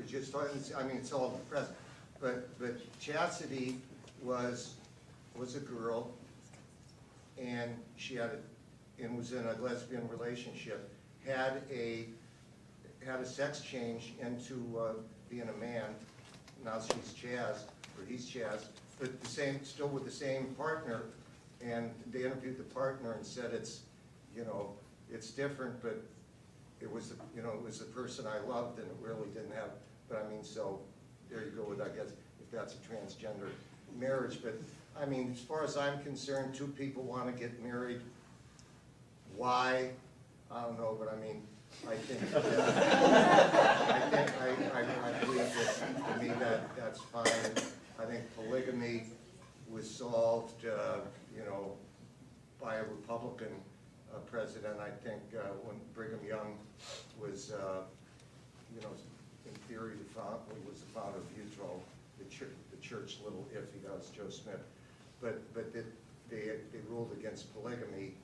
Just I mean, it's all depressed. But Chastity was a girl, and she had and was in a lesbian relationship. Had a sex change into being a man. Now she's Chaz, or he's Chaz, but still with the same partner. And they interviewed the partner and said it's different, but it was the person I loved, and it really didn't have. But I mean, so there you go with, I guess, if that's a transgender marriage. But I mean, as far as I'm concerned, two people want to get married. Why? I don't know, but I mean, I think I believe that to me that's fine. I think polygamy was solved, by a Republican president. I think when Brigham Young was, in theory, was the founder of Utah, the church little iffy. That was Joe Smith, but they ruled against polygamy.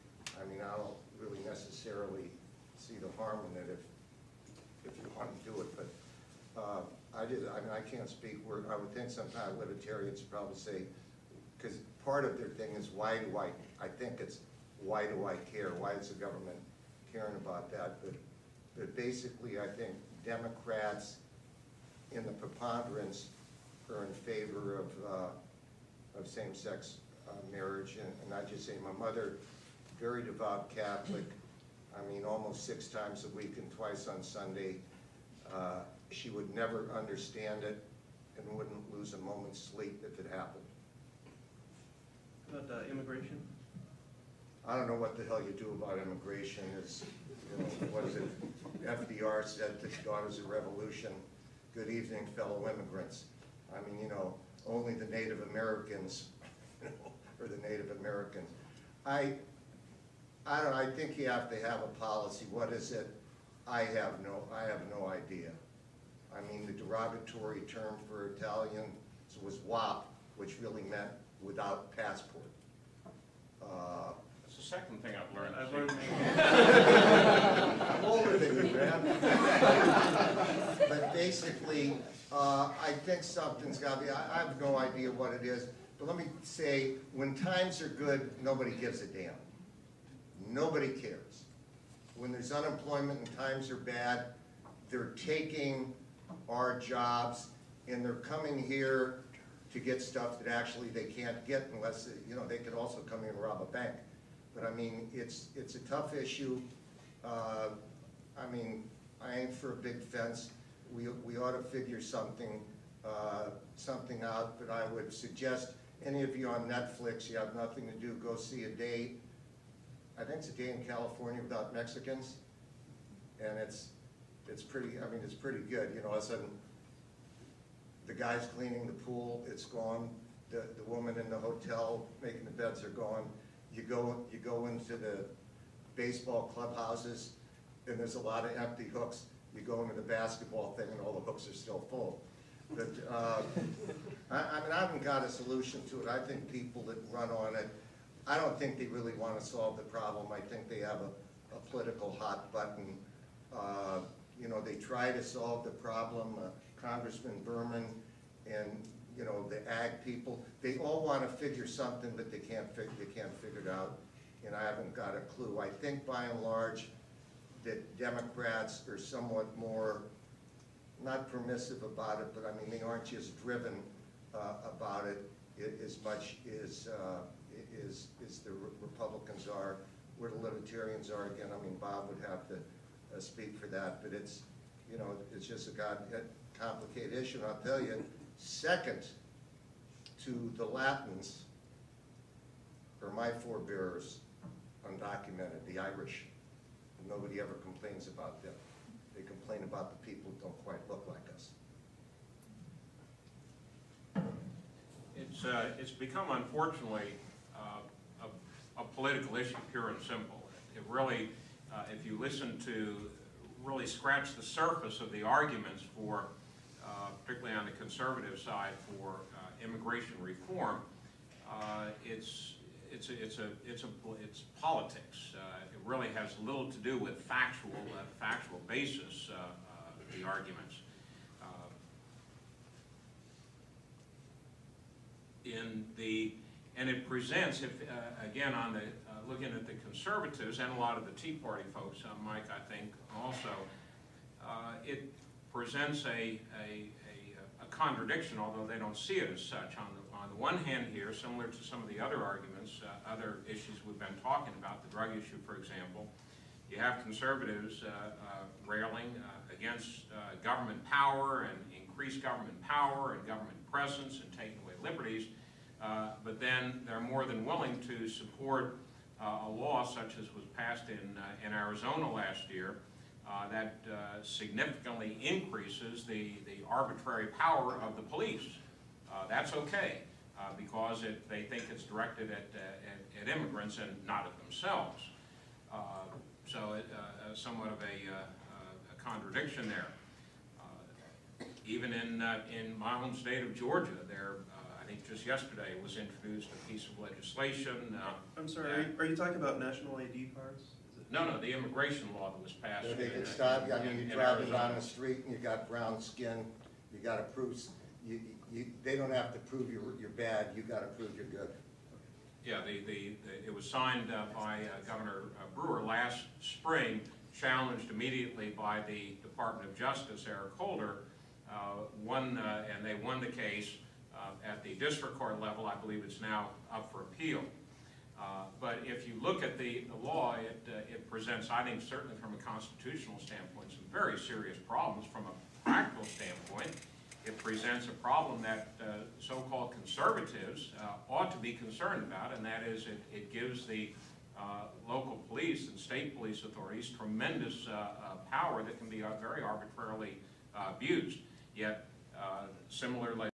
I mean, I don't really necessarily see the harm in it if you want to do it, but I mean, I can't speak word. I would think sometimes libertarians would probably say, because part of their thing is why do I think it's why do I care? Why is the government caring about that? But basically, I think Democrats in the preponderance are in favor of same-sex marriage, and I just say my mother, very devout Catholic. I mean, almost 6 times a week and twice on Sunday. She would never understand it and wouldn't lose a moment's sleep if it happened. About immigration? I don't know what the hell you do about immigration. Is, what is it? FDR said to the Daughters of Revolution, "Good evening, fellow immigrants." I mean, only the Native Americans, or the Native Americans. I don't know, I think you have to have a policy. What is it? I have no idea. I mean, the derogatory term for Italian was WAP, which really meant without passport. That's the second thing I've learned. I've learned I'm older than you, man. But basically, I think something's got to be, I have no idea what it is, but let me say, when times are good, nobody gives a damn. Nobody cares. When there's unemployment and times are bad, they're taking our jobs and they're coming here to get stuff that actually they can't get unless, they could also come here and rob a bank. But I mean, it's a tough issue. I mean, I ain't for a big fence. We ought to figure something out, but I would suggest any of you on Netflix, you have nothing to do, go see A Day. I think it's A Day in California Without Mexicans, and it's pretty. I mean, it's pretty good. All of a sudden, the guy's cleaning the pool, it's gone. The woman in the hotel making the beds are gone. You go into the baseball clubhouses, and there's a lot of empty hooks. You go into the basketball thing, and all the hooks are still full. But I mean, I haven't got a solution to it. I think people that run on it, I don't think they really want to solve the problem. I think they have a political hot button. They try to solve the problem. Congressman Berman and the ag people, they all want to figure something, but they can't figure it out. And I haven't got a clue. I think by and large that Democrats are somewhat more, not permissive about it, but I mean they aren't just driven about it as much as the Republicans are, where the Libertarians are. Again, I mean, Bob would have to speak for that, but it's just a complicated issue. And I'll tell you, second to the Latins are my forebears, undocumented, the Irish. And nobody ever complains about them. They complain about the people who don't quite look like us. It's become, unfortunately, a political issue, pure and simple. It really, if you listen to, really scratch the surface of the arguments for, particularly on the conservative side, for immigration reform, it's politics. It really has little to do with factual basis of the arguments. and it presents, again, on the looking at the conservatives and a lot of the Tea Party folks, Mike, I think also, it presents a contradiction, although they don't see it as such. On the one hand here, similar to some of the other arguments, other issues we've been talking about, the drug issue, for example, you have conservatives railing against government power and increased government power and government presence and taking away liberties, but then they're more than willing to support a law such as was passed in Arizona last year that significantly increases the arbitrary power of the police. That's okay because they think it's directed at immigrants and not at themselves. So somewhat of a contradiction there. Even in my home state of Georgia, there, I think just yesterday was introduced a piece of legislation. I'm sorry, are you talking about national ID cards? No, the immigration law that was passed. They can stop you. I mean, you're driving down the street and you got brown skin. You got to prove. They don't have to prove you're bad. You got to prove you're good. Yeah, it was signed by Governor Brewer last spring, challenged immediately by the Department of Justice, Eric Holder, and they won the case at the district court level. I believe it's now up for appeal. But if you look at the law, it presents, I think, certainly from a constitutional standpoint, some very serious problems. From a practical standpoint, it presents a problem that so-called conservatives ought to be concerned about, and that is it gives the local police and state police authorities tremendous power that can be very arbitrarily abused. Yet, similarly,